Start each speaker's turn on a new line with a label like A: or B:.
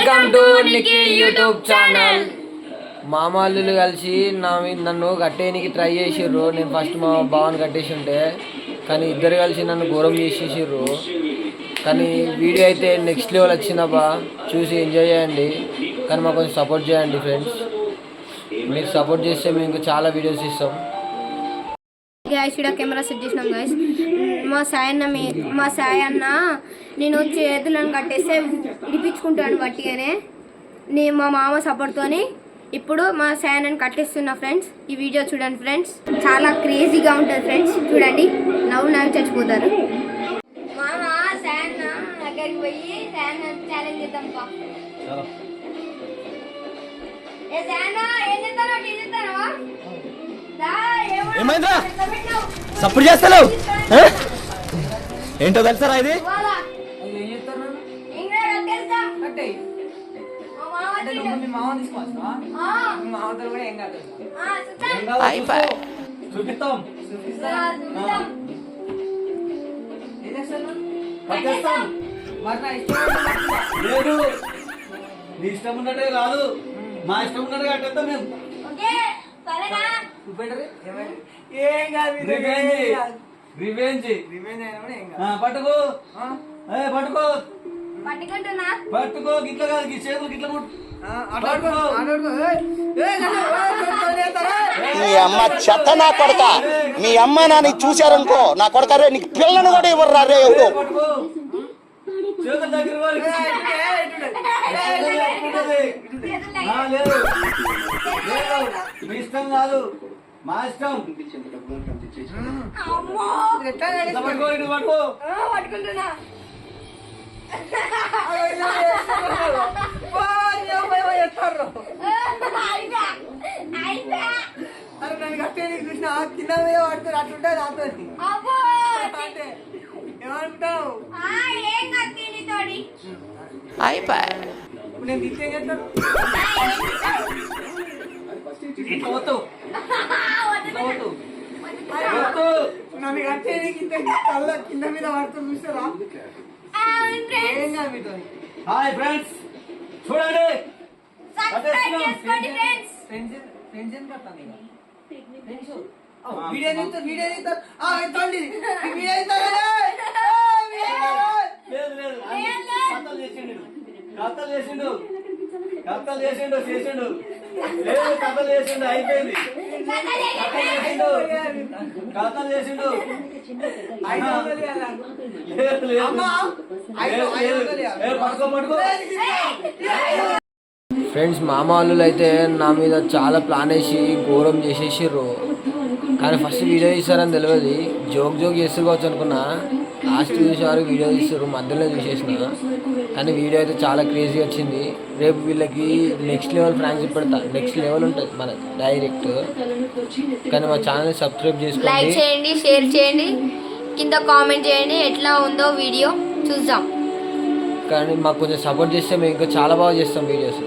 A: Welcome to Nikki YouTube channel. మామూలు కలిసి నన్ను కట్టేయడానికి ట్రై చేసిర్రు. నేను ఫస్ట్ మా బావని కట్టేసి ఉంటే, కానీ ఇద్దరు కలిసి నన్ను ఘోరం చేసేసిర్రు. కానీ వీడియో అయితే నెక్స్ట్ లెవెల్ వచ్చిందబ్బా, చూసి ఎంజాయ్ చేయండి. కానీ మాకు కొంచెం సపోర్ట్ చేయండి ఫ్రెండ్స్. మీకు సపోర్ట్ చేస్తే మేము ఇంకా చాలా వీడియోస్ ఇస్తాం.
B: గైస్ ఇక్కడ కెమెరా సెట్ చేసినాం గైస్. మా సాయి అన్న నేను చేతులను కట్టేస్తే ఇడిపించుకుంటాను బట్టిగానే. నేను మా మామ సపోర్ట్తోని ఇప్పుడు మా సాయి అన్నని కట్టేస్తున్నా ఫ్రెండ్స్. ఈ వీడియో చూడండి ఫ్రెండ్స్, చాలా క్రేజీగా ఉంటుంది ఫ్రెండ్స్. చూడండి, నవ్వు చచ్చిపోతారు. మామ సాయి అన్న దగ్గరికి పోయి సాయి అన్న ఛాలెంజ్ చేద్దాం.
C: ఏమైందా సప్పుడు చేస్తావు? ఏంటో తెలుసారా ఇది? లేదు, నీ ఇష్టం ఉన్నట్టే కాదు, మా ఇష్టం ఉన్నట్టు కట్టేస్తాం మేము. పట్టుకో పట్టుకో గిట్ల కాదు, చేతులు గిట్ల
D: మీ అమ్మ చెత్త నా కొడక. మీ అమ్మ నాని చూశారనుకో నా కొడక రే, నీకు పిల్లను కూడా ఇవ్వరు రే. ఎవరు
C: చేతుల దగ్గర మీ ఇష్టం కాదు, మా ఇష్టం.
A: నన్ను కట్టే చూసిన కింద మీద పడుతుంది అట్లుంటే నాతో ఏమనుకుంటావు? నేను తీసే చేస్తాను. నన్ను కట్టే కింద మీద పడుతుంది చూస్తారా? ఏం కాదు మీతో.
C: హాయ్ ఫ్రెండ్స్, చూడండి
A: టెన్షన్ పడతాను. వీడియో తీస్తారు వీడియో తీస్తారు వీడియో
C: కథలు చేసిండు చేసిండు లేదు, కథలు చేసిండు అయిపోయింది. కథలు చేసిండు పట్టుకో పట్టుకో.
A: ఫ్రెండ్స్, మామ వాళ్ళు అయితే నా మీద చాలా ప్లాన్ వేసి ఘోరం చేసేసిర్రు. కానీ ఫస్ట్ వీడియో తీస్తారని తెలియదు, జోక్ చేస్తారు కావచ్చు అనుకున్నా. లాస్ట్ చూసేవారు వీడియో తీస్తారు, మధ్యలో చూసేసిన. కానీ వీడియో అయితే చాలా క్రేజీ వచ్చింది. రేపు వీళ్ళకి నెక్స్ట్ లెవెల్ ఫ్రాంచైజీ పెడతా. నెక్స్ట్ లెవెల్ ఉంటుంది మన డైరెక్ట్. కానీ మా ఛానల్ సబ్స్క్రైబ్ చేసుకోండి,
B: లైక్ చేయండి, షేర్ చేయండి, కింద కామెంట్ చేయండి ఎట్లా ఉందో వీడియో చూద్దాం.
A: కానీ మాకు కొంచెం సపోర్ట్ చేస్తే మేము ఇంకా చాలా బాగా చేస్తాం వీడియోస్.